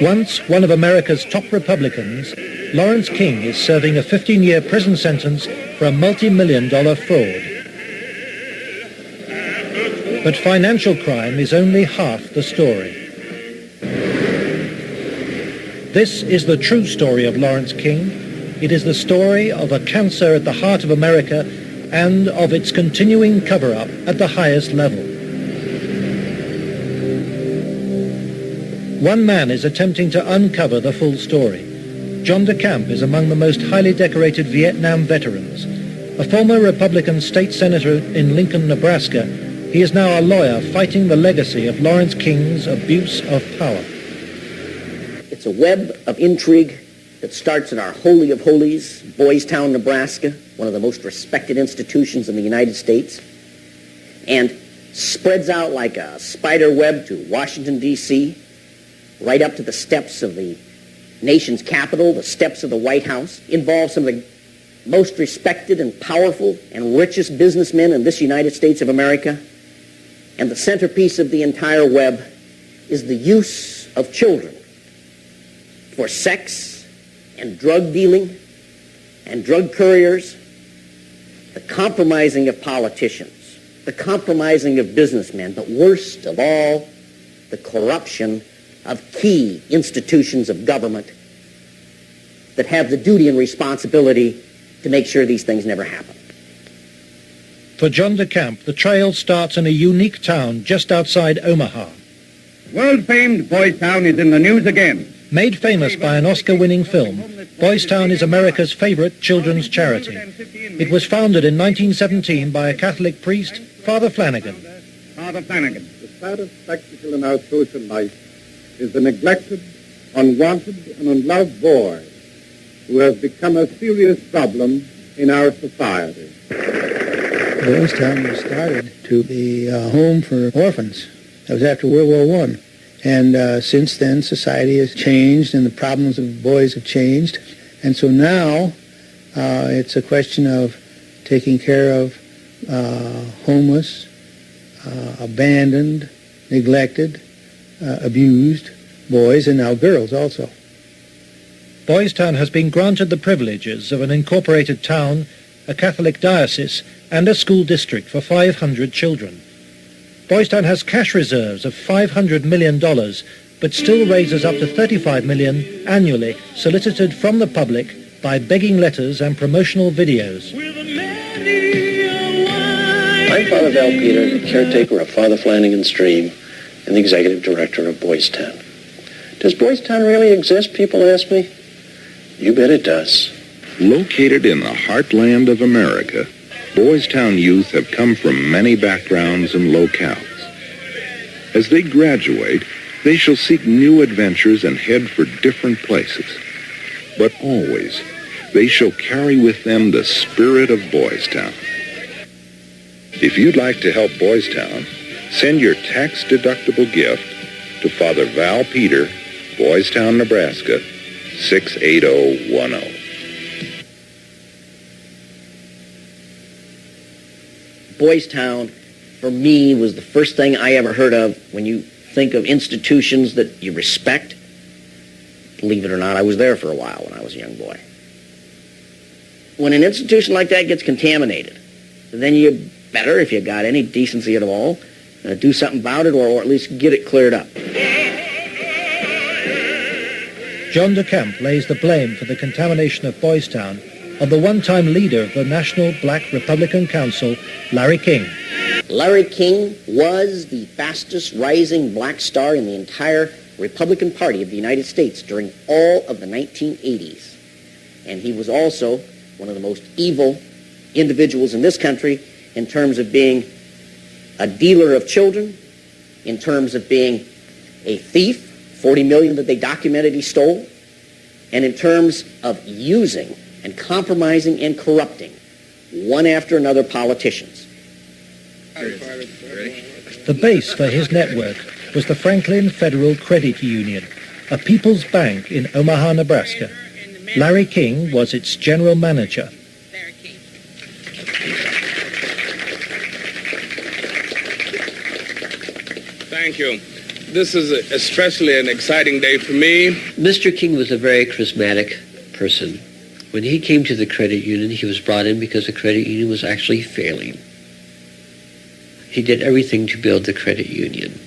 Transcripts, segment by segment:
Once one of America's top Republicans, Lawrence King is serving a 15-year prison sentence for a multi-million-dollar fraud. But financial crime is only half the story. This is the true story of Lawrence King. It is the story of a cancer at the heart of America and of its continuing cover-up at the highest level. One man is attempting to uncover the full story. John DeCamp is among the most highly decorated Vietnam veterans. A former Republican state senator in Lincoln, Nebraska, he is now a lawyer fighting the legacy of Lawrence King's abuse of power. It's a web of intrigue that starts at our Holy of Holies, Boys Town, Nebraska, one of the most respected institutions in the United States, and spreads out like a spider web to Washington, D.C., right up to the steps of the nation's capital, the steps of the White House, involves some of the most respected and powerful and richest businessmen in this United States of America. And the centerpiece of the entire web is the use of children for sex and drug dealing and drug couriers, the compromising of politicians, the compromising of businessmen, but worst of all, the corruption of key institutions of government that have the duty and responsibility to make sure these things never happen. For John DeCamp, the trail starts in a unique town just outside Omaha. World-famed Boys Town is in the news again. Made famous by an Oscar-winning film, Boys Town is America's favorite children's charity. It was founded in 1917 by a Catholic priest, Father Flanagan. Father Flanagan. The saddest spectacle in our social life is the neglected, unwanted, and unloved boy who has become a serious problem in our society. Boys Town was started to be a home for orphans. That was after World War I. And since then, society has changed and the problems of boys have changed. And so now it's a question of taking care of homeless, abandoned, neglected, abused boys, and now girls also. Boys Town has been granted the privileges of an incorporated town, a Catholic diocese, and a school district for 500 children. Boys Town has cash reserves of $500 million, but still raises up to $35 million annually, solicited from the public by begging letters and promotional videos. I'm Father Val Peter, the caretaker of Father Flanagan's Stream and the executive director of Boys Town. Does Boys Town really exist, people ask me? You bet it does. Located in the heartland of America, Boys Town youth have come from many backgrounds and locales. As they graduate, they shall seek new adventures and head for different places. But always, they shall carry with them the spirit of Boys Town. If you'd like to help Boys Town, send your tax-deductible gift to Father Val Peter, Boys Town, Nebraska, 68010. Boys Town, for me, was the first thing I ever heard of when you think of institutions that you respect. Believe it or not, I was there for a while when I was a young boy. When an institution like that gets contaminated, then you better, if you got any decency at all, do something about it or at least get it cleared up. John DeCamp lays the blame for the contamination of Boys Town of the one-time leader of the National Black Republican Council, Larry King. Larry King was the fastest rising black star in the entire Republican Party of the United States during all of the 1980s. And he was also one of the most evil individuals in this country in terms of being a dealer of children, in terms of being a thief, 40 million that they documented he stole, and in terms of using and compromising and corrupting one after another politicians. The base for his network was the Franklin Federal Credit Union, a people's bank in Omaha, Nebraska. Larry King was its general manager. Thank you. This is especially an exciting day for me. Mr. King was a very charismatic person. When he came to the credit union, he was brought in because the credit union was actually failing. He did everything to build the credit union.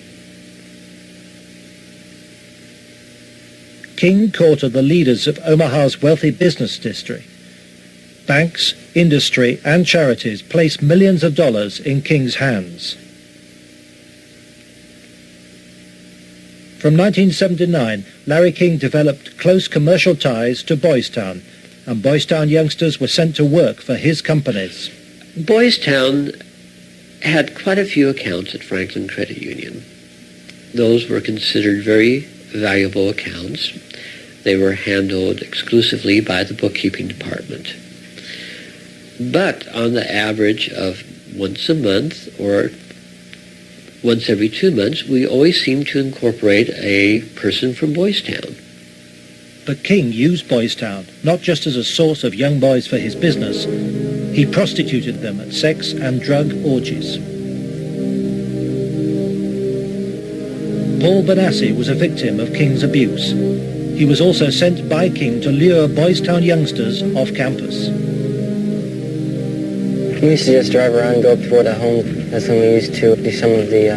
King courted the leaders of Omaha's wealthy business district. Banks, industry, and charities placed millions of dollars in King's hands. From 1979, Larry King developed close commercial ties to Boys Town, and Boys Town youngsters were sent to work for his companies. Boys Town had quite a few accounts at Franklin Credit Union. Those were considered very valuable accounts. They were handled exclusively by the bookkeeping department. But on the average of once a month or once every 2 months, we always seemed to incorporate a person from Boys Town. But King used Boys Town not just as a source of young boys for his business. He prostituted them at sex and drug orgies. Paul Benassi was a victim of King's abuse. He was also sent by King to lure Boys Town youngsters off campus. We used to just drive around and go up toward the home. That's when we used to do some of the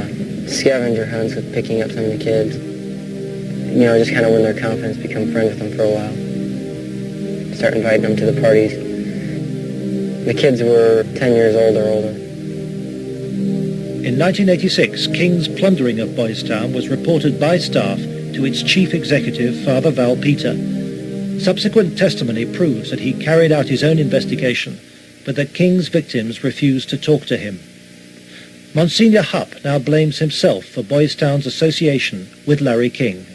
scavenger hunts with picking up some of the kids. You know, just kind of win their confidence, become friends with them for a while. Start inviting them to the parties. The kids were 10 years old or older. In 1986, King's plundering of Boys Town was reported by staff to its chief executive, Father Val Peter. Subsequent testimony proves that he carried out his own investigation, but that King's victims refused to talk to him. Monsignor Hupp now blames himself for Boys Town's association with Larry King.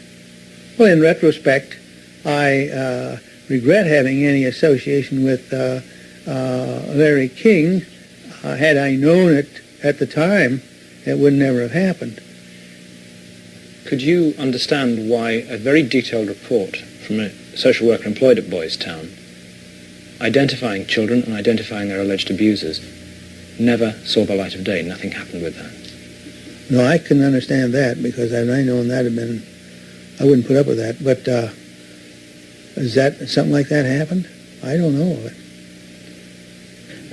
Well, in retrospect, I regret having any association with Larry King. Had I known it at the time, it would never have happened. Could you understand why a very detailed report from a social worker employed at Boys Town, identifying children and identifying their alleged abusers, never saw the light of day? Nothing happened with that. No, I can understand that, because had I known that, I wouldn't put up with that. But is that something like that happened? I don't know of it.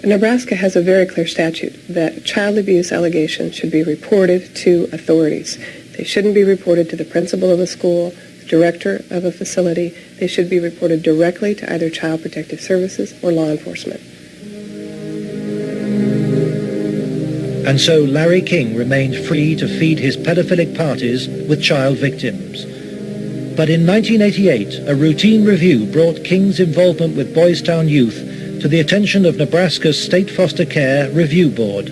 Nebraska has a very clear statute that child abuse allegations should be reported to authorities. They shouldn't be reported to the principal of a school, the director of a facility. They should be reported directly to either Child Protective Services or law enforcement. And so Larry King remained free to feed his pedophilic parties with child victims. But in 1988, a routine review brought King's involvement with Boys Town youth to the attention of Nebraska's State Foster Care Review Board.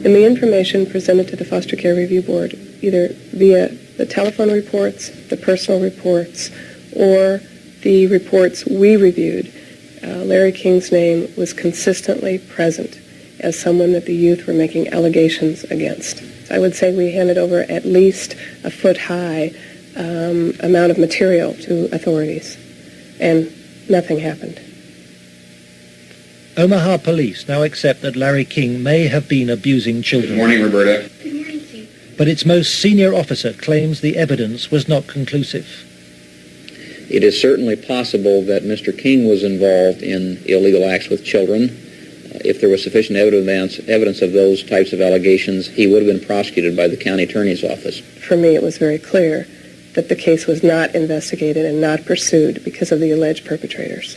And the information presented to the Foster Care Review Board, either via the telephone reports, the personal reports, or the reports we reviewed, Larry King's name was consistently present as someone that the youth were making allegations against. So I would say we handed over at least a foot-high amount of material to authorities, and nothing happened. Omaha police now accept that Larry King may have been abusing children. Good morning, Roberta. Good morning, Chief. But its most senior officer claims the evidence was not conclusive. It is certainly possible that Mr. King was involved in illegal acts with children. If there was sufficient evidence of those types of allegations, he would have been prosecuted by the county attorney's office. For me, it was very clear that the case was not investigated and not pursued because of the alleged perpetrators.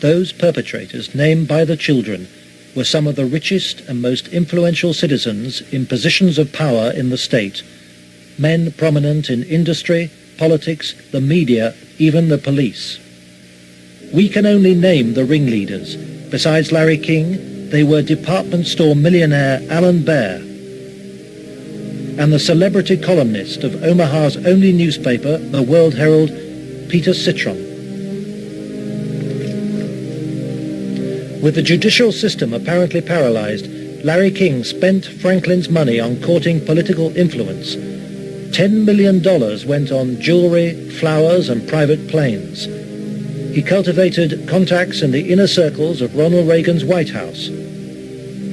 Those perpetrators, named by the children, were some of the richest and most influential citizens in positions of power in the state, men prominent in industry, politics, the media, even the police. We can only name the ringleaders. Besides Larry King, they were department store millionaire Alan Baer and the celebrity columnist of Omaha's only newspaper, the World Herald, Peter Citron. With the judicial system apparently paralyzed, Larry King spent Franklin's money on courting political influence. $10 million went on jewelry, flowers, and private planes. He cultivated contacts in the inner circles of Ronald Reagan's White House.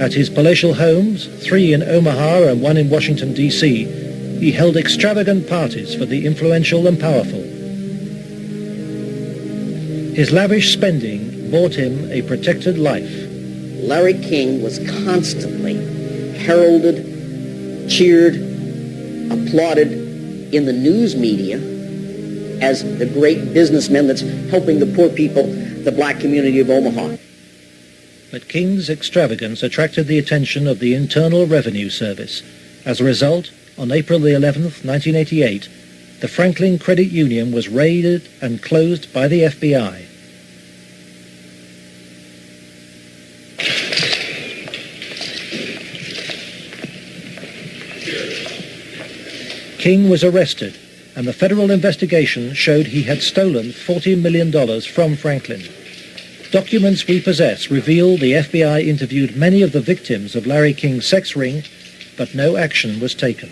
At his palatial homes, 3 in Omaha and 1 in Washington, D.C., he held extravagant parties for the influential and powerful. His lavish spending bought him a protected life. Larry King was constantly heralded, cheered, applauded in the news media as the great businessman that's helping the poor people, the black community of Omaha. But King's extravagance attracted the attention of the Internal Revenue Service. As a result, on April the 11th, 1988, the Franklin Credit Union was raided and closed by the FBI. King was arrested, and the federal investigation showed he had stolen $40 million from Franklin. Documents we possess reveal the FBI interviewed many of the victims of Larry King's sex ring, but no action was taken.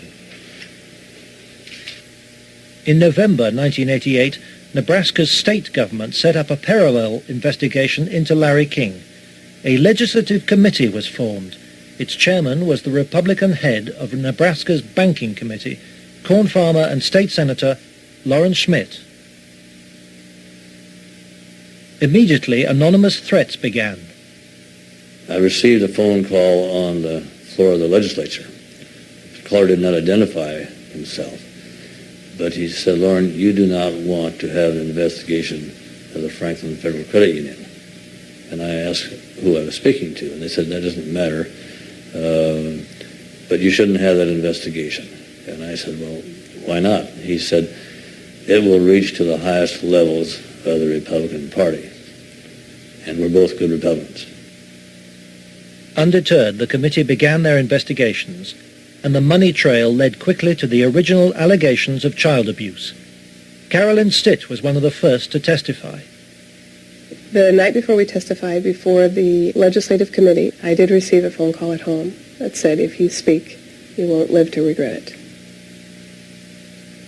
In November 1988, Nebraska's state government set up a parallel investigation into Larry King. A legislative committee was formed. Its chairman was the Republican head of Nebraska's banking committee, corn farmer and state senator Lawrence Schmidt. Immediately, anonymous threats began. I received a phone call on the floor of the legislature. The caller did not identify himself, but he said, "Lauren, you do not want to have an investigation of the Franklin Federal Credit Union." And I asked who I was speaking to, and they said, "That doesn't matter, but you shouldn't have that investigation." And I said, "Well, why not?" He said, "It will reach to the highest levels of the Republican Party, and we're both good Republicans." Undeterred, the committee began their investigations, and the money trail led quickly to the original allegations of child abuse. Carolyn Stitt was one of the first to testify. The night before we testified before the legislative committee, I did receive a phone call at home that said, "If you speak, you won't live to regret it."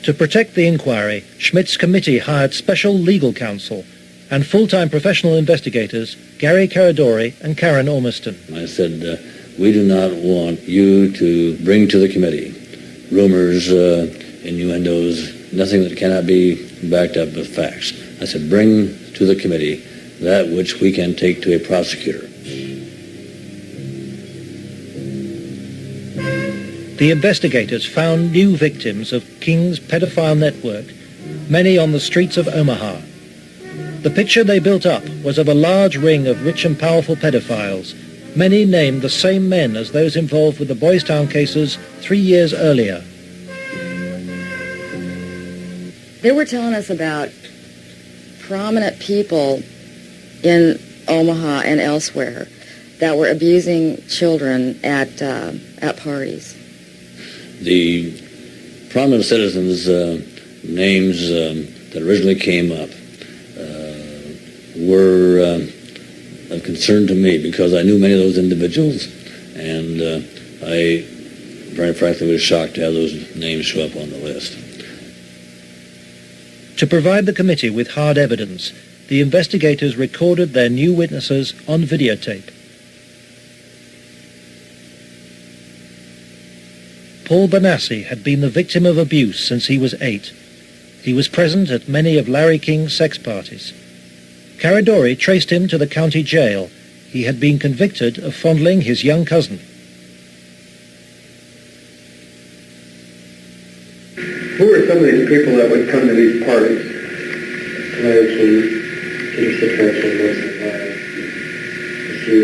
To protect the inquiry, Schmidt's committee hired special legal counsel and full-time professional investigators Gary Caradori and Karen Ormiston. I said, "We do not want you to bring to the committee rumors, innuendos, nothing that cannot be backed up with facts." I said, "Bring to the committee that which we can take to a prosecutor." The investigators found new victims of King's pedophile network, many on the streets of Omaha. The picture they built up was of a large ring of rich and powerful pedophiles, many named the same men as those involved with the Boys Town cases 3 years earlier. They were telling us about prominent people in Omaha and elsewhere that were abusing children at parties. The prominent citizens' names that originally came up were of concern to me because I knew many of those individuals, and I, very frankly, was shocked to have those names show up on the list. To provide the committee with hard evidence, the investigators recorded their new witnesses on videotape. Paul Bonassi had been the victim of abuse since he was 8. He was present at many of Larry King's sex parties. Caradori traced him to the county jail. He had been convicted of fondling his young cousin. Who are some of these people that would come to these parties? Peter Citron came most of the time. He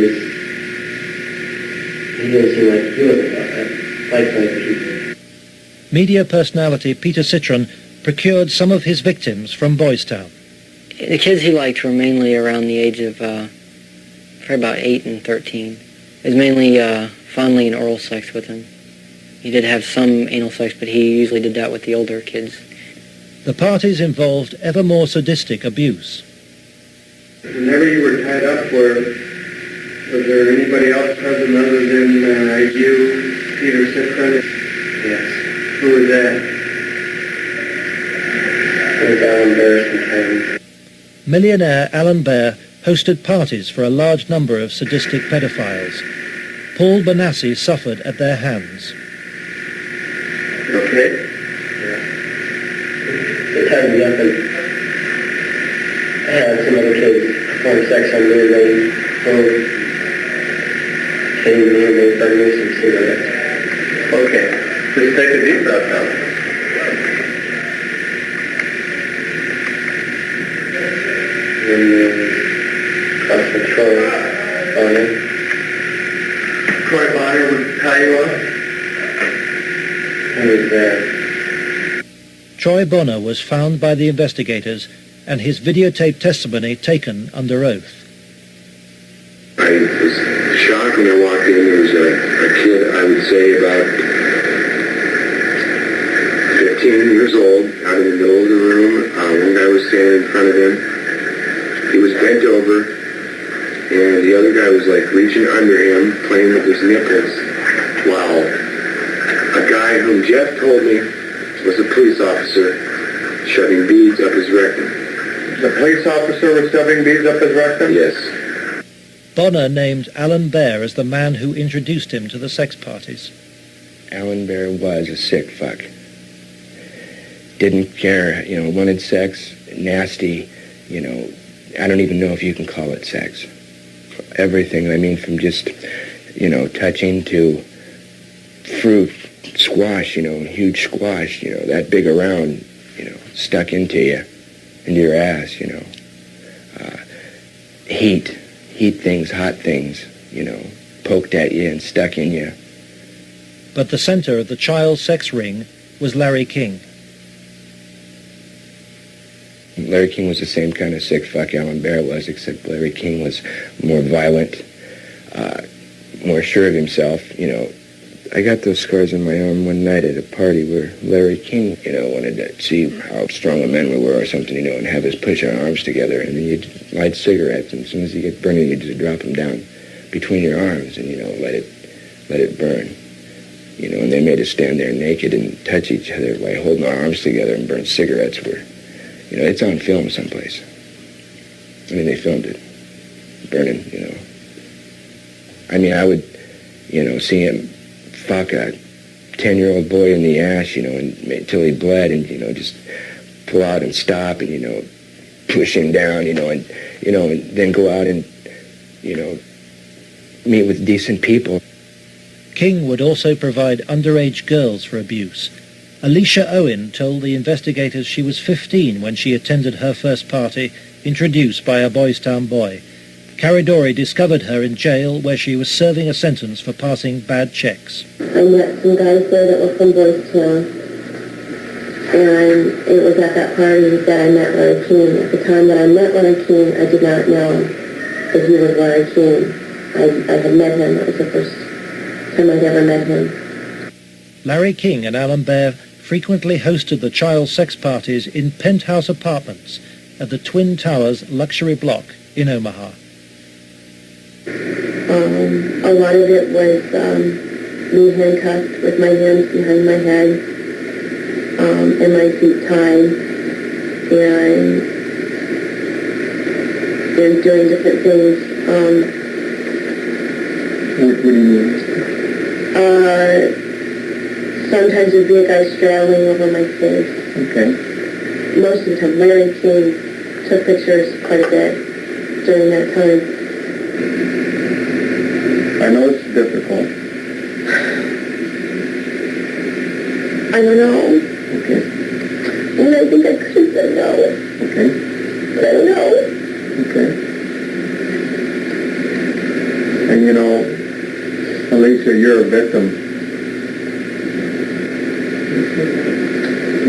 was like people. Media personality Peter Citron procured some of his victims from Boys Town. The kids he liked were mainly around the age of for about 8 and 13. It was mainly fondling and oral sex with them. He did have some anal sex, but he usually did that with the older kids. The parties involved ever more sadistic abuse. Whenever you were tied up, was there anybody else present other than you, Peter Citron? Yes. Who was that? It was Alan Bear sometimes. Millionaire Alan Bear hosted parties for a large number of sadistic pedophiles. Paul Benassi suffered at their hands. Okay. Yeah. They tied me up and I had some other kids perform sex on me and they hitting me and they burned me some cigarettes. Okay. Just take a deep breath now. And across the Troy Bonner. Troy Bonner would tie you up? He was there. Troy Bonner was found by the investigators and his videotaped testimony taken under oath. I was shocked when I walked in. There was a kid, I would say about 15 years old, out in the middle of the room. One guy was standing in front of him. He was bent over, and the other guy was like reaching under him, playing with his nipples. Wow. A guy whom Jeff told me was a police officer shoving beads up his rectum. The police officer was shoving beads up his rectum? Yes. Bonner named Alan Bear as the man who introduced him to the sex parties. Alan Bear was a sick fuck. Didn't care, wanted sex, nasty, I don't even know if you can call it sex. Everything, from just, touching to fruit, squash, huge squash, that big around, stuck into your ass, heat things, hot things, poked at you and stuck in you. But the center of the child sex ring was Larry King. Larry King was the same kind of sick fuck Alan Bear was, except Larry King was more violent, more sure of himself. I got those scars on my arm one night at a party where Larry King, wanted to see how strong a man we were or something, and have us push our arms together, and then you'd light cigarettes, and as soon as you get burning, you'd just drop them down between your arms and, let it burn. And they made us stand there naked and touch each other while holding our arms together and burn cigarettes where, it's on film someplace. They filmed it, burning, I would, see him fuck a 10-year-old boy in the ass, until he bled and, just pull out and stop and, push him down, and then go out and, meet with decent people. King would also provide underage girls for abuse. Alicia Owen told the investigators she was 15 when she attended her first party, introduced by a Boys Town boy. Caridori discovered her in jail where she was serving a sentence for passing bad checks. I met some guys there that were from Boys Town, and it was at that party that I met Larry King. At the time that I met Larry King, I did not know that he was Larry King. I had met him. It was the first time I'd ever met him. Larry King and Alan Bear frequently hosted the child sex parties in penthouse apartments at the Twin Towers luxury block in Omaha. A lot of it was me handcuffed with my hands behind my head and my feet tied and doing different things. What do you mean? Sometimes there'd be a guy straddling over my face. Okay. Most of the time, Larry King took pictures quite a bit during that time. I know it's difficult. I don't know. Okay. And I think I could have said no. Okay. But I don't know. Okay. And you know, Alicia, you're a victim.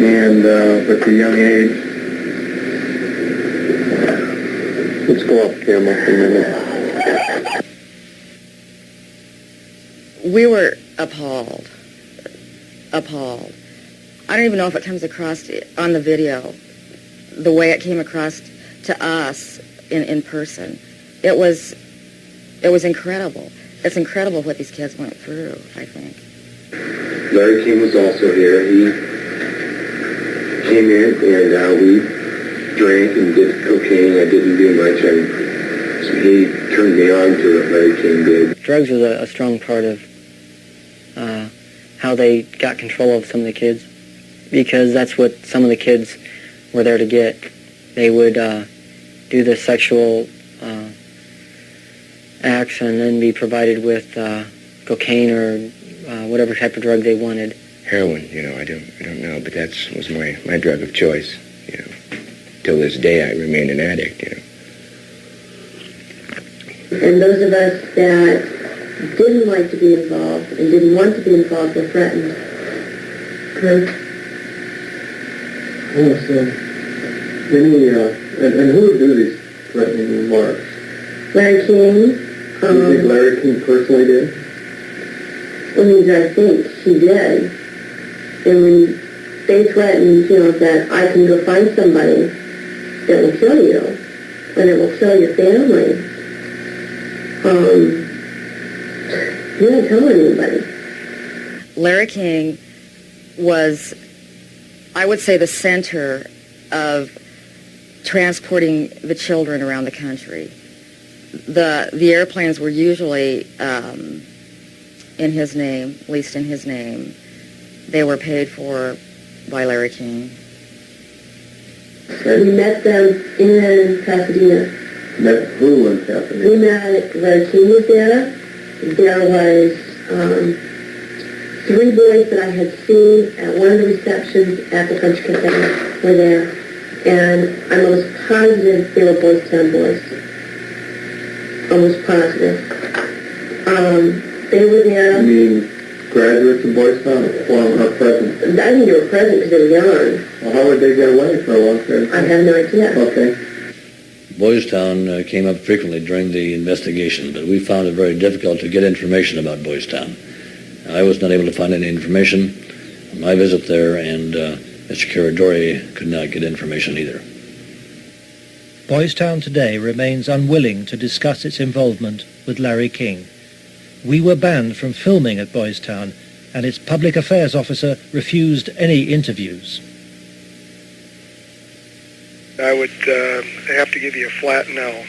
And at a young age, let's go up camera for a minute. We were appalled. Appalled. I don't even know if it comes across on the video, the way it came across to us in person. It was incredible. It's incredible what these kids went through, I think. Larry King was also here. He came in and we drank and did cocaine. I didn't do much. So he turned me on to what Larry King did. Drugs was a strong part of how they got control of some of the kids, because that's what some of the kids were there to get. They would do the sexual acts and then be provided with cocaine or whatever type of drug they wanted. Heroin, I don't know, but that was my drug of choice, Till this day I remain an addict, And those of us that didn't like to be involved and didn't want to be involved were threatened. Oh, so and who would do these threatening remarks? Larry King. Do you think Larry King personally did? I think he did. And when they threatened, that I can go find somebody that will kill you, and it will kill your family, you don't tell anybody. Larry King was, I would say, the center of transporting the children around the country. The airplanes were usually in his name, at least in his name. They were paid for by Larry King. We met them in Pasadena. Met who in Pasadena? We met, Larry King was there. There was 3 boys that I had seen at one of the receptions at the French Cafe were there. And I'm almost positive they were Boys Town boys. Almost positive. They were there. You mean graduates of Boys Town or present? I think they were present because they were young. Well, how would they get away for a long period of time? I have no idea. Okay. Boys Town came up frequently during the investigation, but we found it very difficult to get information about Boys Town. I was not able to find any information on my visit there, and Mr. Caradori could not get information either. Boys Town today remains unwilling to discuss its involvement with Larry King. We were banned from filming at Boys Town, and its public affairs officer refused any interviews. I would have to give you a flat no.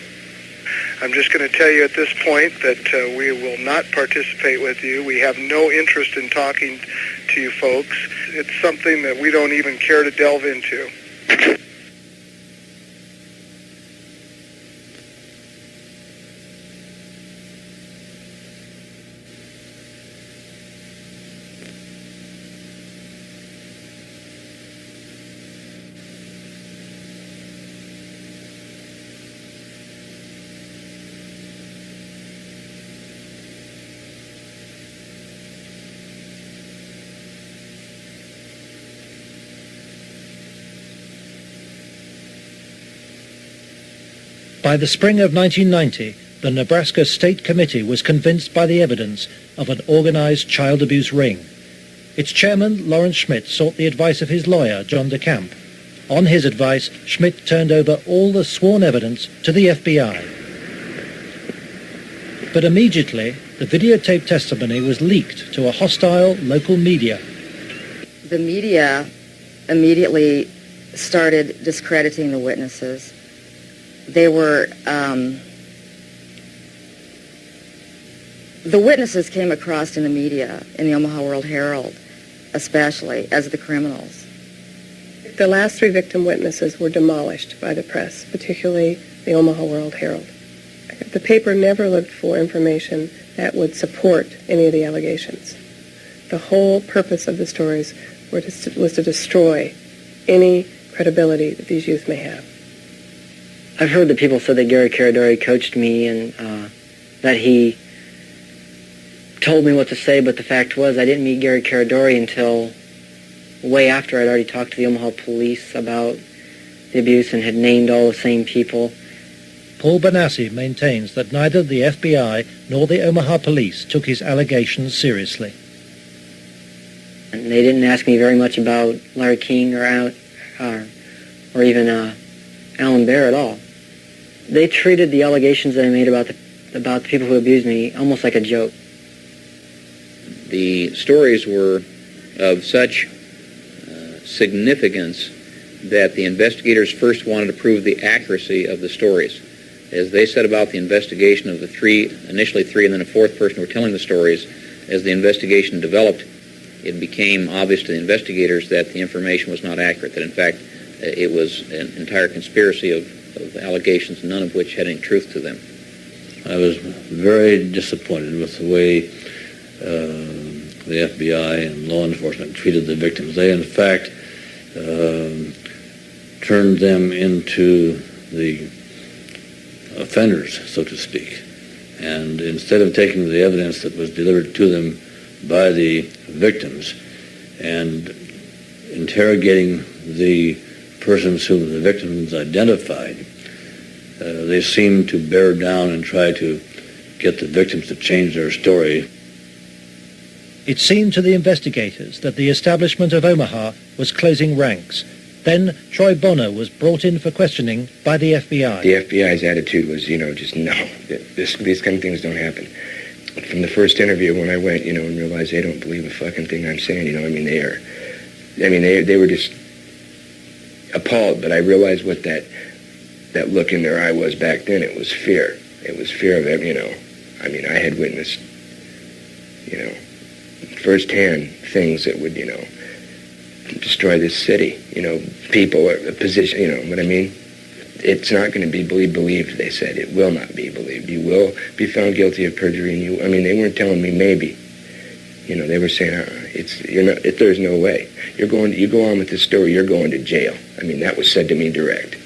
I'm just going to tell you at this point that we will not participate with you. We have no interest in talking to you folks. It's something that we don't even care to delve into. By the spring of 1990, the Nebraska State Committee was convinced by the evidence of an organized child abuse ring. Its chairman, Lawrence Schmidt, sought the advice of his lawyer, John DeCamp. On his advice, Schmidt turned over all the sworn evidence to the FBI. But immediately, the videotaped testimony was leaked to a hostile local media. The media immediately started discrediting the witnesses. They were, the witnesses came across in the media, in the Omaha World-Herald, especially, as the criminals. The last 3 victim witnesses were demolished by the press, particularly the Omaha World-Herald. The paper never looked for information that would support any of the allegations. The whole purpose of the stories was to destroy any credibility that these youth may have. I've heard that people said that Gary Caradori coached me and that he told me what to say, but the fact was I didn't meet Gary Caradori until way after I'd already talked to the Omaha police about the abuse and had named all the same people. Paul Benassi maintains that neither the FBI nor the Omaha police took his allegations seriously. And they didn't ask me very much about Larry King or even Alan Bear at all. They treated the allegations that I made about the people who abused me almost like a joke. The stories were of such significance that the investigators first wanted to prove the accuracy of the stories. As they set about the investigation of the initially three and then a fourth person who were telling the stories, as the investigation developed, it became obvious to the investigators that the information was not accurate, that in fact it was an entire conspiracy of allegations, none of which had any truth to them. I was very disappointed with the way the FBI and law enforcement treated the victims. They, in fact, turned them into the offenders, so to speak. And instead of taking the evidence that was delivered to them by the victims and interrogating the persons whom the victims identified, they seemed to bear down and try to get the victims to change their story. It seemed to the investigators that the establishment of Omaha was closing ranks. Then Troy Bonner was brought in for questioning by the FBI. The FBI's attitude was, just no, these kind of things don't happen. From the first interview when I went, and realized they don't believe a fucking thing I'm saying, they were just appalled, but I realized what that look in their eye was back then. It was fear. It was fear of it, I had witnessed, firsthand things that would, destroy this city, people, a position, what I mean? It's not going to be believed, they said. It will not be believed. You will be found guilty of perjury, and they weren't telling me maybe. They were saying, there's no way. You go on with this story, you're going to jail. That was said to me direct.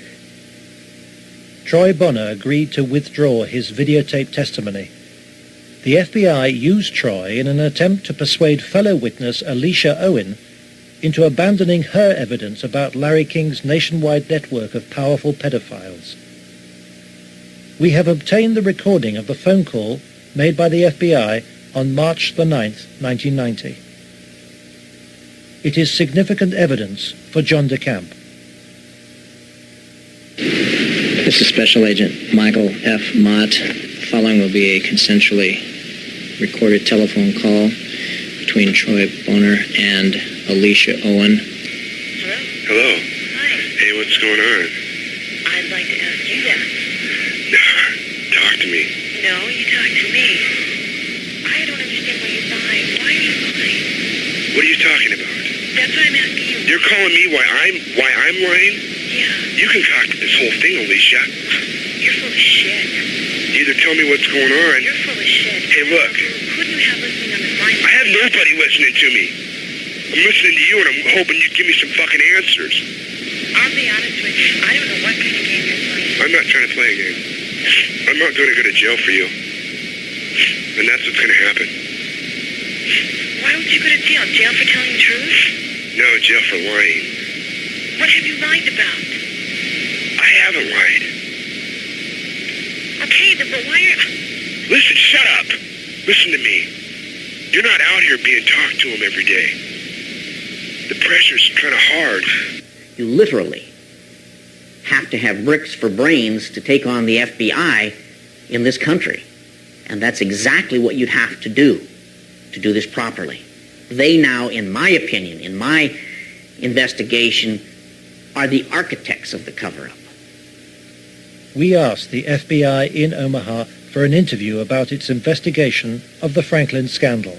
Troy Bonner agreed to withdraw his videotape testimony. The FBI used Troy in an attempt to persuade fellow witness Alicia Owen into abandoning her evidence about Larry King's nationwide network of powerful pedophiles. We have obtained the recording of the phone call made by the FBI on March the 9th, 1990. It is significant evidence for John DeCamp. This is Special Agent Michael F. Mott. Following will be a consensually recorded telephone call between Troy Bonner and Alicia Owen. Hello. Hi. Hey, what's going on? I'd like to ask you that. Talk to me. No, you talk to me. I don't understand why you're lying. Why are you lying? What are you talking about? That's what I'm asking you. You're calling me why I'm lying? Yeah. You concocted this whole thing, Alicia. You're full of shit. Either tell me what's going on. You're full of shit. Hey, look. Who do you have listening on this line? I have nobody listening to me. I'm listening to you, and I'm hoping you'd give me some fucking answers. I'll be honest with you. I don't know what kind of game you're playing. I'm not trying to play a game. I'm not going to go to jail for you. And that's what's going to happen. Why would you go to jail? Jail for telling the truth? No, jail for lying. What have you lied about? I haven't lied. Okay, then, but why are... Listen, shut up. Listen to me. You're not out here being talked to them every day. The pressure's kind of hard. You literally have to have bricks for brains to take on the FBI in this country. And that's exactly what you'd have to do this properly. They now, in my opinion, in my investigation, are the architects of the cover-up. We asked the FBI in Omaha for an interview about its investigation of the Franklin scandal.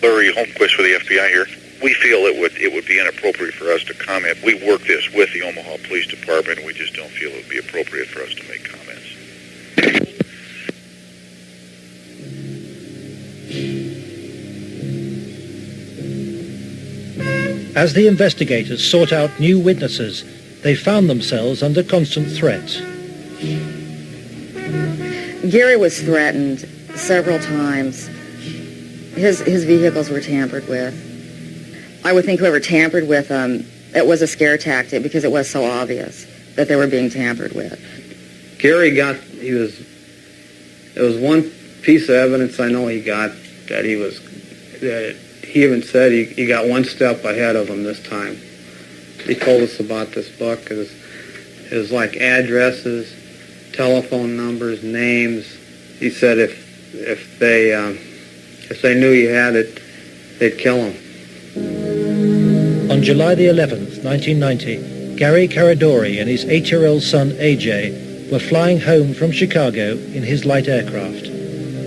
Larry Holmquist with the FBI here. We feel it would be inappropriate for us to comment. We work this with the Omaha Police Department, and we just don't feel it would be appropriate for us to make comments. As the investigators sought out new witnesses, they found themselves under constant threat. Gary was threatened several times. His vehicles were tampered with. I would think whoever tampered with them, it was a scare tactic because it was so obvious that they were being tampered with. Gary it was one piece of evidence I know he got that he even said he got one step ahead of him this time. He told us about this book. It was like addresses, telephone numbers, names. He said if they knew he had it, they'd kill him. On July the 11th, 1990, Gary Caradori and his 8-year-old son AJ were flying home from Chicago in his light aircraft.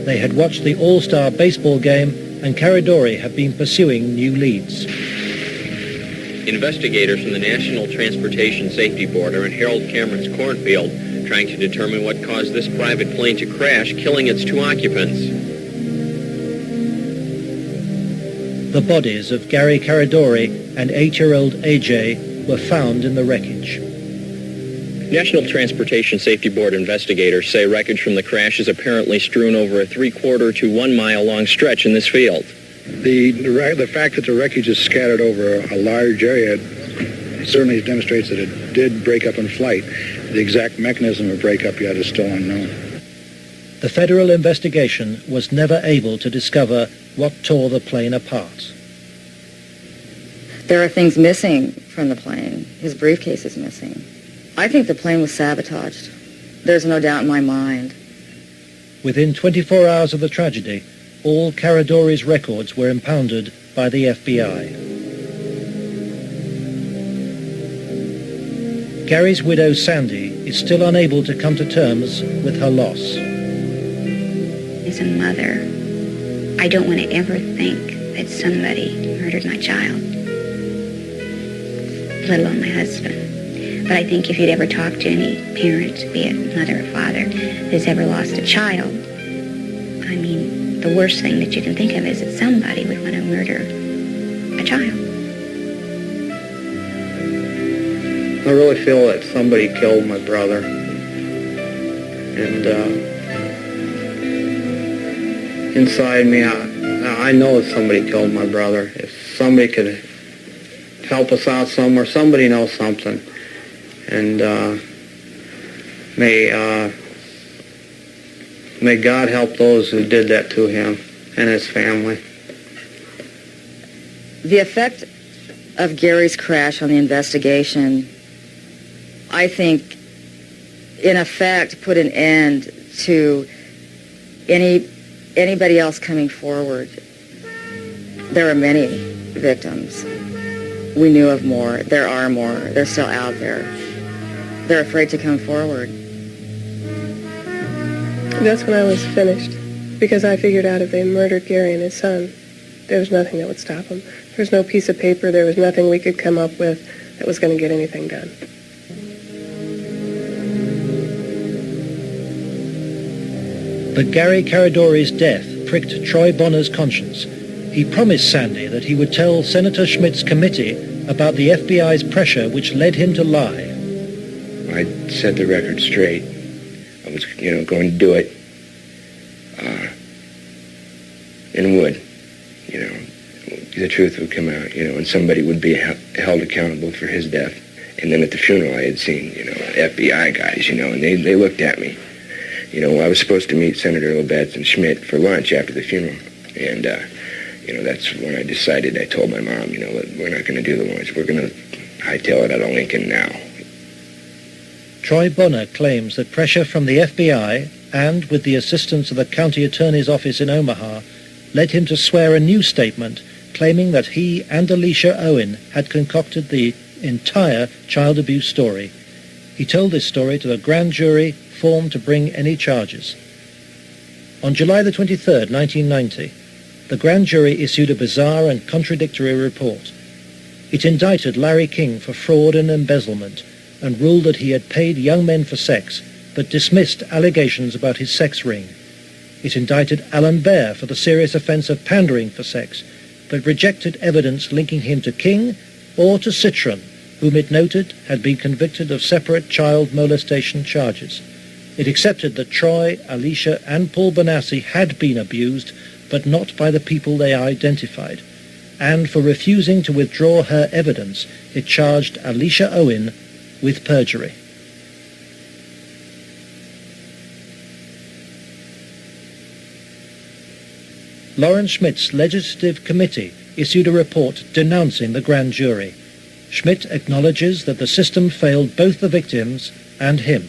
They had watched the All-Star baseball game, and Caradori had been pursuing new leads. Investigators from the National Transportation Safety Board are in Harold Cameron's cornfield trying to determine what caused this private plane to crash, killing its 2 occupants. The bodies of Gary Caradori and 8-year-old AJ were found in the wreckage. National Transportation Safety Board investigators say wreckage from the crash is apparently strewn over a 3/4 to 1 mile long stretch in this field. The fact that the wreckage is scattered over a large area certainly demonstrates that it did break up in flight. The exact mechanism of breakup yet is still unknown. The federal investigation was never able to discover what tore the plane apart. There are things missing from the plane. His briefcase is missing. I think the plane was sabotaged. There's no doubt in my mind. Within 24 hours of the tragedy, all Caradori's records were impounded by the FBI. Gary's widow, Sandy, is still unable to come to terms with her loss. As a mother, I don't want to ever think that somebody murdered my child, let alone my husband. But I think if you'd ever talk to any parent, be it mother or father, who's ever lost a child, I mean, the worst thing that you can think of is that somebody would want to murder a child. I really feel that somebody killed my brother. And inside me, I know that somebody killed my brother. If somebody could help us out somewhere, somebody knows something. And may God help those who did that to him and his family. The effect of Gary's crash on the investigation, I think, in effect, put an end to anybody else coming forward. There are many victims. We knew of more. There are more. They're still out there. They're afraid to come forward. That's when I was finished, because I figured out if they murdered Gary and his son, there was nothing that would stop them. There was no piece of paper. There was nothing we could come up with that was going to get anything done. But Gary Caradori's death pricked Troy Bonner's conscience. He promised Sandy that he would tell Senator Schmidt's committee about the FBI's pressure which led him to lie. I'd set the record straight. I was, going to do it. And would, the truth would come out, and somebody would be held accountable for his death. And then at the funeral I had seen, FBI guys, and they looked at me. I was supposed to meet Senator Labetz and Schmidt for lunch after the funeral. And, that's when I decided, I told my mom, we're not going to do the lunch. We're going to hightail it out of Lincoln now. Troy Bonner claims that pressure from the FBI and with the assistance of the county attorney's office in Omaha led him to swear a new statement claiming that he and Alicia Owen had concocted the entire child abuse story. He told this story to a grand jury formed to bring any charges. On July the 23rd, 1990, the grand jury issued a bizarre and contradictory report. It indicted Larry King for fraud and embezzlement and ruled that he had paid young men for sex, but dismissed allegations about his sex ring. It indicted Alan Baer for the serious offense of pandering for sex, but rejected evidence linking him to King or to Citron, whom it noted had been convicted of separate child molestation charges. It accepted that Troy, Alicia, and Paul Bonassi had been abused, but not by the people they identified. And for refusing to withdraw her evidence, it charged Alicia Owen with perjury. Lawrence Schmidt's legislative committee issued a report denouncing the grand jury. Schmidt acknowledges that the system failed both the victims and him.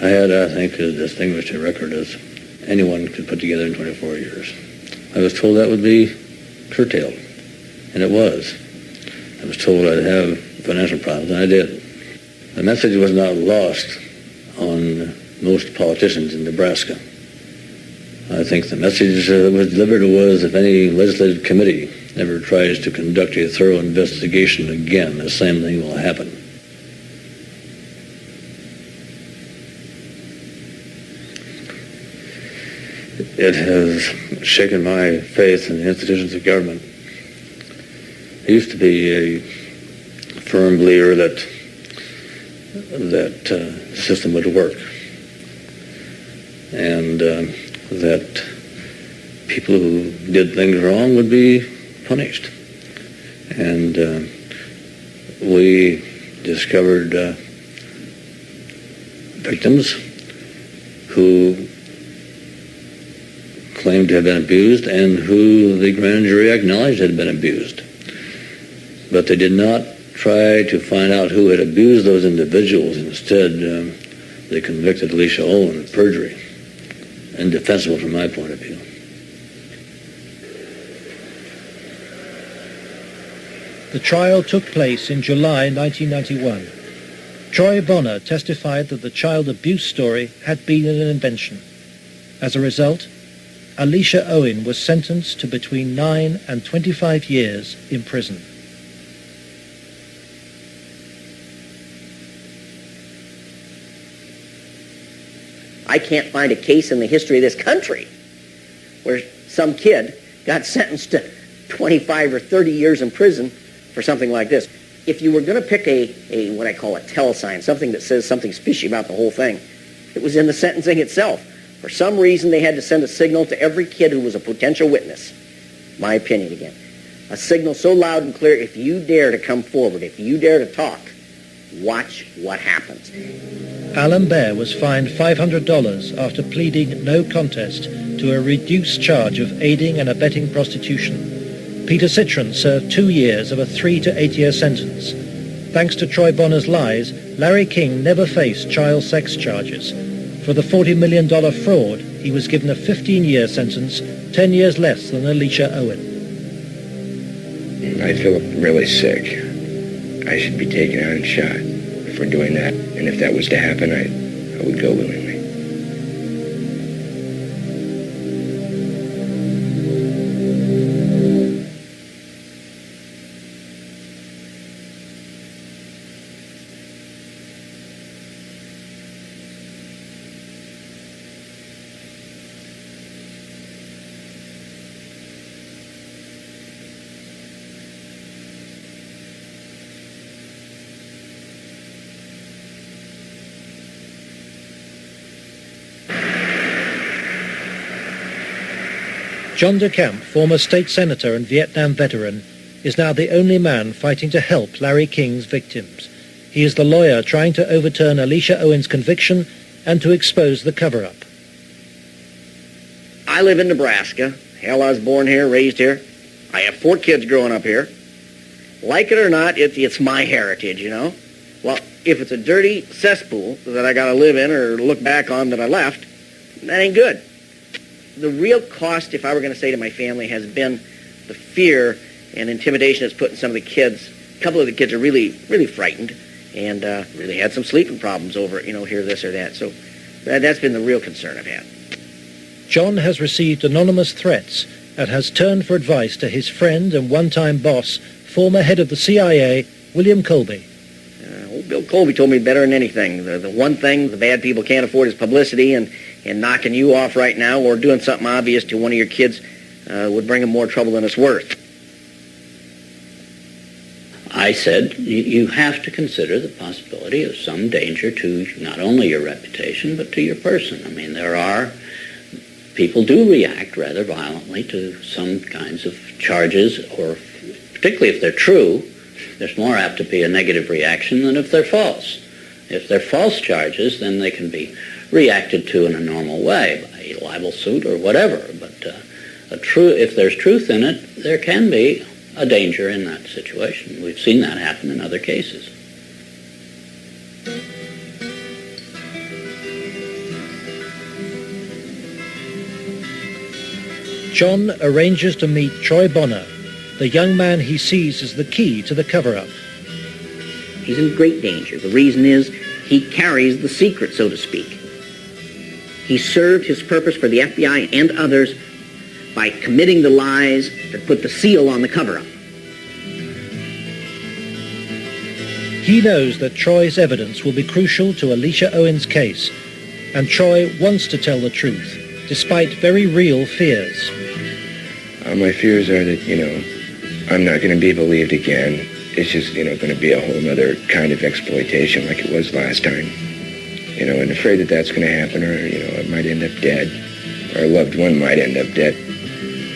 I had, I think, as distinguished a record as anyone could put together in 24 years. I was told that would be curtailed, and it was. I was told I'd have financial problems, and I did. The message was not lost on most politicians in Nebraska. I think the message that was delivered was, if any legislative committee ever tries to conduct a thorough investigation again, the same thing will happen. It has shaken my faith in the institutions of government. I used to be a firm believer that the system would work, and that people who did things wrong would be punished. And we discovered victims who claimed to have been abused and who the grand jury acknowledged had been abused. But they did not try to find out who had abused those individuals. Instead, they convicted Alicia Owen of perjury. Indefensible from my point of view. The trial took place in July 1991. Troy Bonner testified that the child abuse story had been an invention. As a result, Alicia Owen was sentenced to between 9 and 25 years in prison. I can't find a case in the history of this country where some kid got sentenced to 25 or 30 years in prison for something like this. If you were going to pick a what I call a tell sign, something that says something fishy about the whole thing, it was in the sentencing itself. For some reason, they had to send a signal to every kid who was a potential witness. My opinion again. A signal so loud and clear, if you dare to come forward, if you dare to talk, watch what happens. Alan Baer was fined $500 after pleading no contest to a reduced charge of aiding and abetting prostitution. Peter Citron served 2 years of a 3 to 8 year sentence. Thanks to Troy Bonner's lies, Larry King never faced child sex charges. For the $40 million fraud, he was given a 15-year sentence, 10 years less than Alicia Owen. I feel really sick. I should be taken out and shot for doing that. And if that was to happen, I would go willingly. John DeCamp, former state senator and Vietnam veteran, is now the only man fighting to help Larry King's victims. He is the lawyer trying to overturn Alicia Owen's conviction and to expose the cover-up. I live in Nebraska. Hell, I was born here, raised here. I have 4 kids growing up here. Like it or not, it's my heritage, you know. Well, if it's a dirty cesspool that I got to live in or look back on that I left, that ain't good. The real cost, if I were going to say to my family, has been the fear and intimidation it's put in some of the kids. A couple of the kids are really, really frightened and really had some sleeping problems over, here, this or that. So that's been the real concern I've had. John has received anonymous threats and has turned for advice to his friend and one-time boss, former head of the CIA, William Colby. Old Bill Colby told me better than anything. The one thing the bad people can't afford is publicity, and knocking you off right now or doing something obvious to one of your kids would bring them more trouble than it's worth. I said, you have to consider the possibility of some danger to not only your reputation, but to your person. I mean, people do react rather violently to some kinds of charges, or particularly if they're true, there's more apt to be a negative reaction than if they're false. If they're false charges, then they can be reacted to in a normal way, by a libel suit or whatever. But if there's truth in it, there can be a danger in that situation. We've seen that happen in other cases. John arranges to meet Troy Bonner, the young man he sees as the key to the cover-up. He's in great danger. The reason is he carries the secret, so to speak. He served his purpose for the FBI and others by committing the lies that put the seal on the cover-up. He knows that Troy's evidence will be crucial to Alicia Owen's case, and Troy wants to tell the truth, despite very real fears. My fears are that, I'm not going to be believed again. It's just, going to be a whole other kind of exploitation like it was last time. And afraid that that's going to happen, or, I might end up dead, or a loved one might end up dead.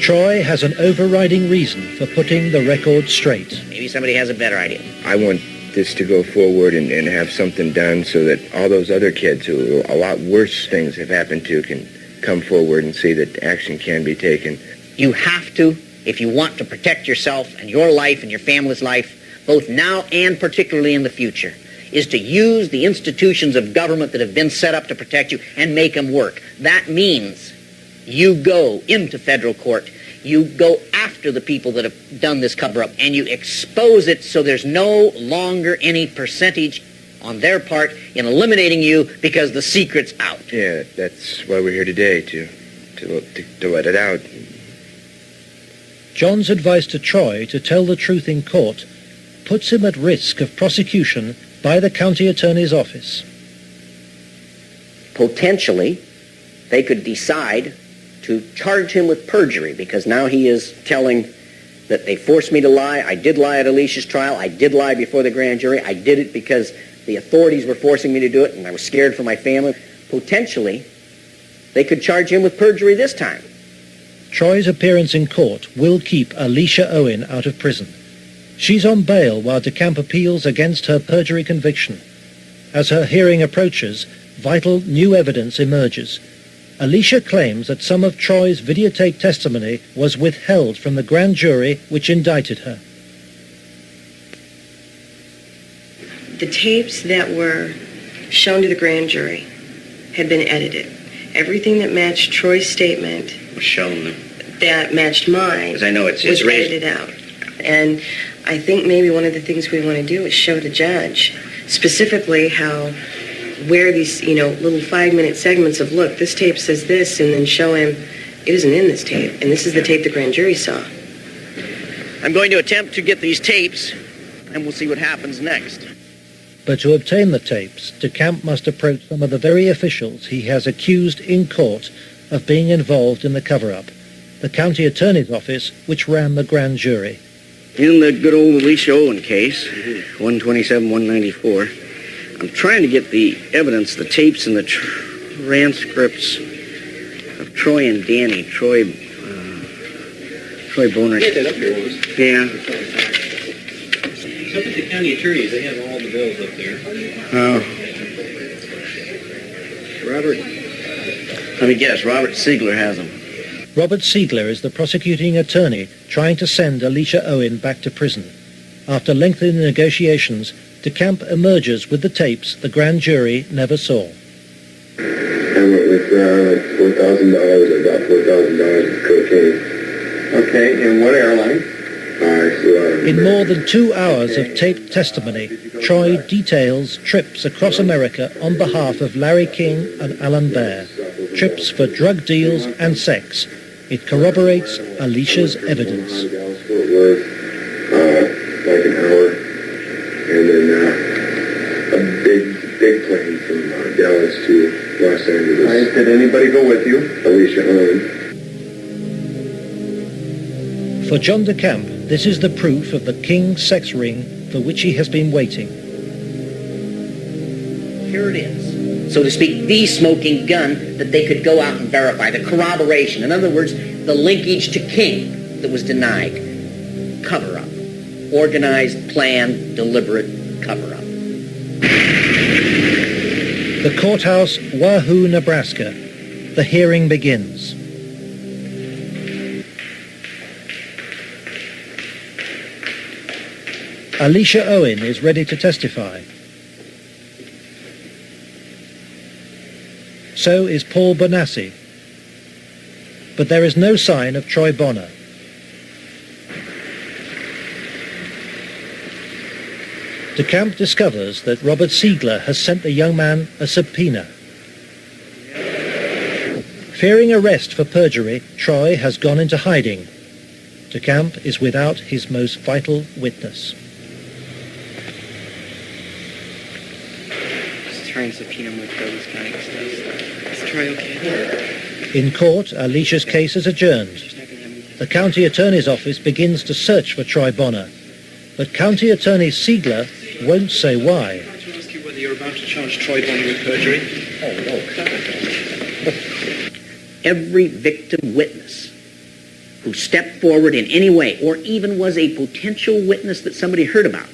Troy has an overriding reason for putting the record straight. Maybe somebody has a better idea. I want this to go forward and have something done so that all those other kids who a lot worse things have happened to can come forward and see that action can be taken. You have to, if you want to protect yourself and your life and your family's life, both now and particularly in the future, is to use the institutions of government that have been set up to protect you and make them work. That means you go into federal court, you go after the people that have done this cover-up, and you expose it so there's no longer any percentage on their part in eliminating you because the secret's out. Yeah, that's why we're here today, to let it out. John's advice to Troy to tell the truth in court puts him at risk of prosecution by the county attorney's office. Potentially, they could decide to charge him with perjury, because now he is telling that they forced me to lie. I did lie at Alicia's trial. I did lie before the grand jury. I did it because the authorities were forcing me to do it, and I was scared for my family. Potentially, they could charge him with perjury this time. Troy's appearance in court will keep Alicia Owen out of prison. She's on bail while DeCamp appeals against her perjury conviction. As her hearing approaches, vital new evidence emerges. Alicia claims that some of Troy's videotaped testimony was withheld from the grand jury which indicted her. The tapes that were shown to the grand jury had been edited. Everything that matched Troy's statement Was shown. that matched mine Because I know it's was raised. edited out. And I think maybe one of the things we want to do is show the judge specifically where these, little 5-minute segments of, look, this tape says this, and then show him it isn't in this tape, and this is the tape the grand jury saw. I'm going to attempt to get these tapes, and we'll see what happens next. But to obtain the tapes, DeCamp must approach some of the very officials he has accused in court of being involved in the cover-up, the county attorney's office which ran the grand jury. In the good old Alicia Owen case, 127-194, I'm trying to get the evidence, the tapes and the transcripts of Troy and Danny. Troy Boner. Get that up here, Louis. Yeah. It's up at the county attorneys. They have all the bills up there. Robert. Let me guess. Robert Siegler has them. Robert Siegler is the prosecuting attorney trying to send Alicia Owen back to prison. After lengthy negotiations, DeCamp emerges with the tapes the grand jury never saw. I went with like $4,000. I got $4,000 of cocaine. Okay, in what airline? In more than 2 hours of taped testimony, Troy details trips across America on behalf of Larry King and Alan Baer, trips for drug deals and sex. It corroborates Alicia's evidence. Fort Worth, like an hour, and then a big plane from Dallas to Los Angeles. Did anybody go with you? Alicia Owen. For John DeCamp, this is the proof of the King sex ring for which he has been waiting. Here it is, so to speak, the smoking gun that they could go out and verify, the corroboration. In other words, the linkage to King that was denied. Cover-up. Organized, planned, deliberate cover-up. The courthouse, Wahoo, Nebraska. The hearing begins. Alicia Owen is ready to testify. So is Paul Bonassi. But there is no sign of Troy Bonner. DeCamp discovers that Robert Siegler has sent the young man a subpoena. Fearing arrest for perjury, Troy has gone into hiding. DeCamp is without his most vital witness. Just trying to subpoena him with this guy. Is Troy okay? In court, Alicia's case is adjourned. The county attorney's office begins to search for Troy Bonner, but County Attorney Siegler won't say why. I'd like to ask you whether you're about to charge Troy Bonner with perjury. Oh, no. Every victim witness who stepped forward in any way, or even was a potential witness that somebody heard about,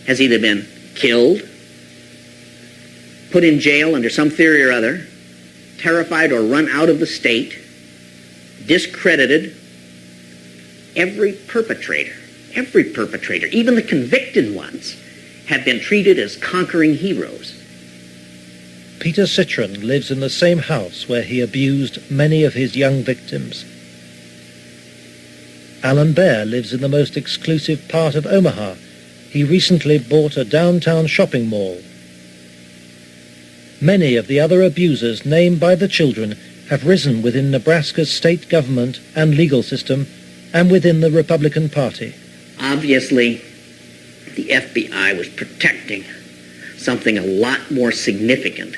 has either been killed, put in jail under some theory or other, terrified or run out of the state, discredited. Every perpetrator, even the convicted ones, have been treated as conquering heroes. Peter Citron lives in the same house where he abused many of his young victims. Alan Baer lives in the most exclusive part of Omaha. He recently bought a downtown shopping mall. Many of the other abusers named by the children have risen within Nebraska's state government and legal system and within the Republican Party. Obviously, the FBI was protecting something a lot more significant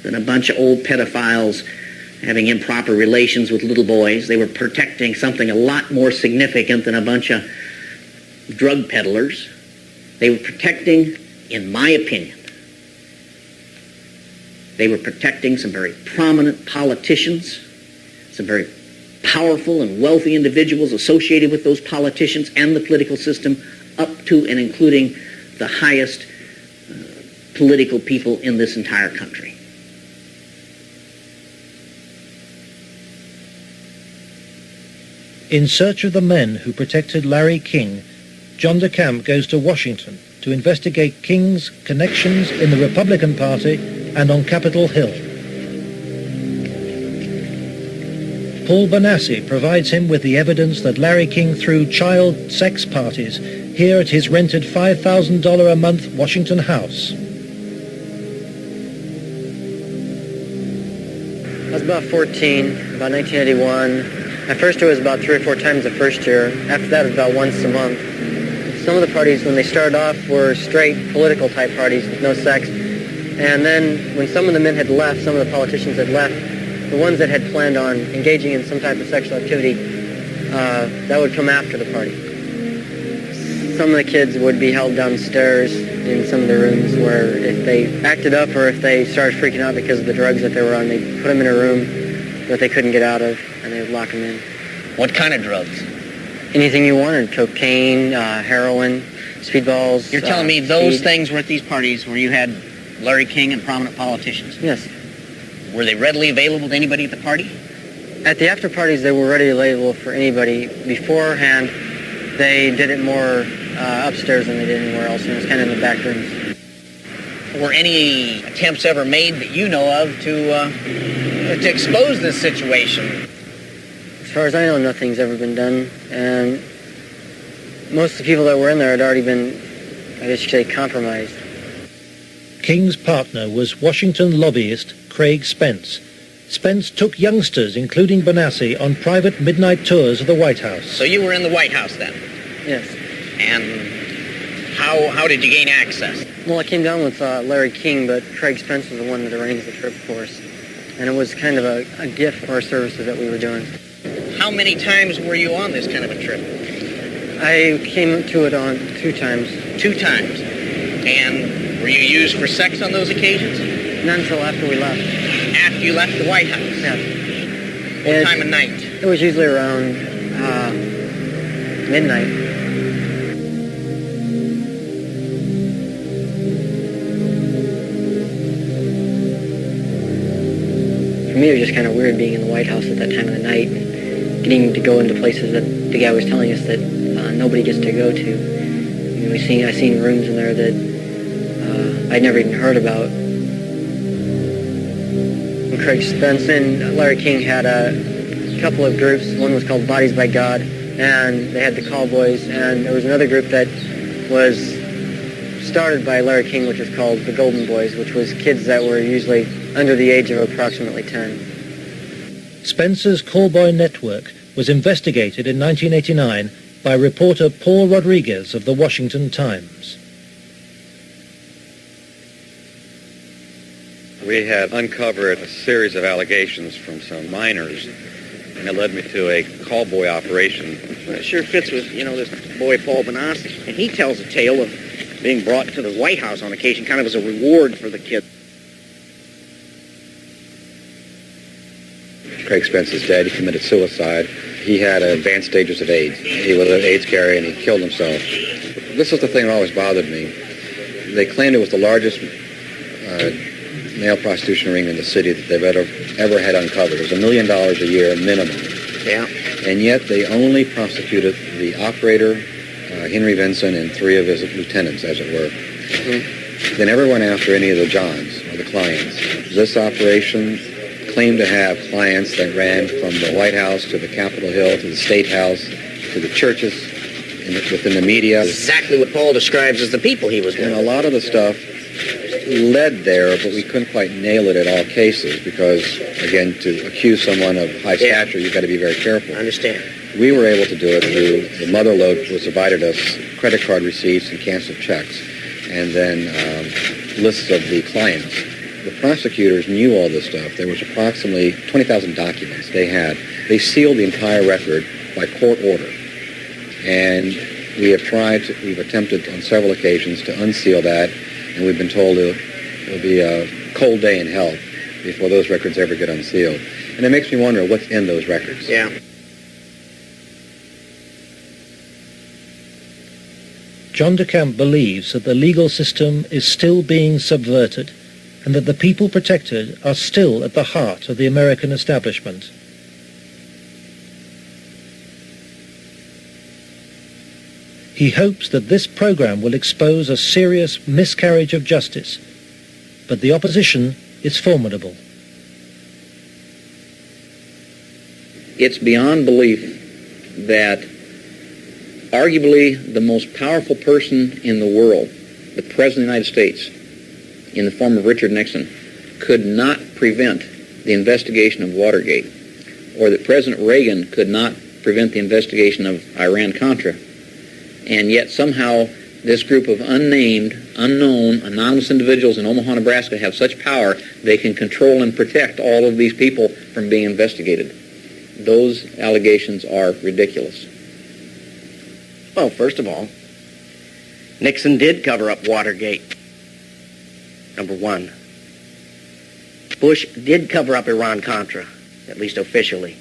than a bunch of old pedophiles having improper relations with little boys. They were protecting something a lot more significant than a bunch of drug peddlers. They were protecting, in my opinion, they were protecting some very prominent politicians, some very powerful and wealthy individuals associated with those politicians and the political system, up to and including the highest political people in this entire country. In search of the men who protected Larry King, John DeCamp goes to Washington to investigate King's connections in the Republican Party and on Capitol Hill. Paul Bonassi provides him with the evidence that Larry King threw child sex parties here at his rented $5,000 a month Washington house. I was about 14, about 1981. At first it was about 3 or 4 times the first year. After that it was about once a month. Some of the parties, when they started off, were straight political type parties with no sex. And then when some of the men had left, some of the politicians had left, the ones that had planned on engaging in some type of sexual activity, that would come after the party. Some of the kids would be held downstairs in some of the rooms where if they acted up or if they started freaking out because of the drugs that they were on, they'd put them in a room that they couldn't get out of, and they would lock them in. What kind of drugs? Anything you wanted: cocaine, heroin, speedballs. You're telling me those things were at these parties where you had Larry King and prominent politicians? Yes. Were they readily available to anybody at the party? At the after parties, they were readily available for anybody. Beforehand, they did it more upstairs than they did anywhere else, and it was kind of in the back rooms. Were any attempts ever made that you know of to expose this situation? As far as I know, nothing's ever been done, and most of the people that were in there had already been, I guess you could say, compromised. King's partner was Washington lobbyist Craig Spence. Spence took youngsters, including Bonassi, on private midnight tours of the White House. So you were in the White House then? Yes. And how did you gain access? Well, I came down with Larry King, but Craig Spence was the one that arranged the trip for us. And it was kind of a gift for our services that we were doing. How many times were you on this kind of a trip? I came to it on 2 times. 2 times. And were you used for sex on those occasions? Not until after we left. After you left the White House? Yeah. What time of night? It was usually around midnight. For me, it was just kind of weird being in the White House at that time of the night and getting to go into places that the guy was telling us that nobody gets to go to. You know, I seen rooms in there that I'd never even heard about. Craig Spence and Larry King had a couple of groups. One was called Bodies by God, and they had the Cowboys, and there was another group that was started by Larry King, which was called the Golden Boys, which was kids that were usually under the age of approximately 10. Spencer's callboy network was investigated in 1989 by reporter Paul Rodriguez of the Washington Times. We had uncovered a series of allegations from some minors, and it led me to a callboy operation. Well, it sure fits with, this boy Paul Benassi. And he tells a tale of being brought to the White House on occasion, kind of as a reward for the kid. Craig Spence's dad, he committed suicide. He had advanced stages of AIDS. He was an AIDS carrier, and he killed himself. This was the thing that always bothered me. They claimed it was the largest male prostitution ring in the city that they've ever had uncovered. It was $1 million a year minimum. Yeah. And yet they only prosecuted the operator, Henry Vinson, and 3 of his lieutenants, as it were. Mm-hmm. They never went after any of the Johns or the clients. This operation claimed to have clients that ran from the White House to the Capitol Hill to the State House to the churches within the media. Exactly what Paul describes as the people he was with. And a lot of the stuff led there, but we couldn't quite nail it at all cases because, again, to accuse someone of high stature, you've got to be very careful. I understand. We were able to do it through the mother lode, which provided us credit card receipts and canceled checks, and then lists of the clients. The prosecutors knew all this stuff. There was approximately 20,000 documents they had. They sealed the entire record by court order. And we've attempted on several occasions to unseal that, and we've been told it'll be a cold day in hell before those records ever get unsealed. And it makes me wonder what's in those records. Yeah. John DeCamp believes that the legal system is still being subverted and that the people protected are still at the heart of the American establishment. He hopes that this program will expose a serious miscarriage of justice, but the opposition is formidable. It's beyond belief that arguably the most powerful person in the world, the President of the United States, in the form of Richard Nixon, could not prevent the investigation of Watergate, or that President Reagan could not prevent the investigation of Iran-Contra. And yet somehow this group of unnamed, unknown, anonymous individuals in Omaha, Nebraska have such power they can control and protect all of these people from being investigated. Those allegations are ridiculous. Well, first of all, Nixon did cover up Watergate. Number one. Bush did cover up Iran-Contra, at least officially.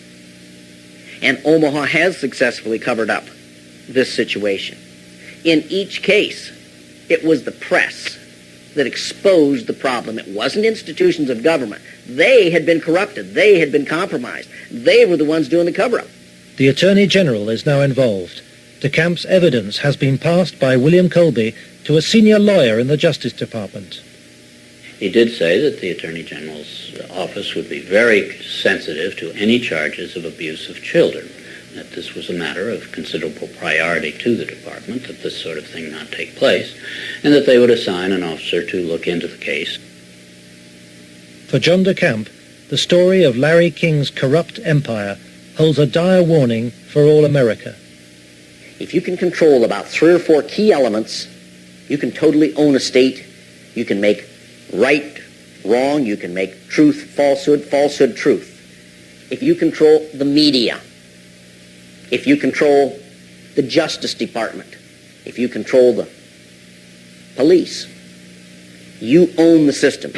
And Omaha has successfully covered up this situation. In each case, it was the press that exposed the problem. It wasn't institutions of government. They had been corrupted. They had been compromised. They were the ones doing the cover-up. The Attorney General is now involved. DeCamp's evidence has been passed by William Colby to a senior lawyer in the Justice Department. He did say that the Attorney General's office would be very sensitive to any charges of abuse of children, that this was a matter of considerable priority to the department, that this sort of thing not take place, and that they would assign an officer to look into the case. For John DeCamp, the story of Larry King's corrupt empire holds a dire warning for all America. If you can control about 3 or 4 key elements, you can totally own a state. You can make right wrong. You can make truth falsehood, falsehood truth. If you control the media, if you control the Justice Department, if you control the police, you own the system.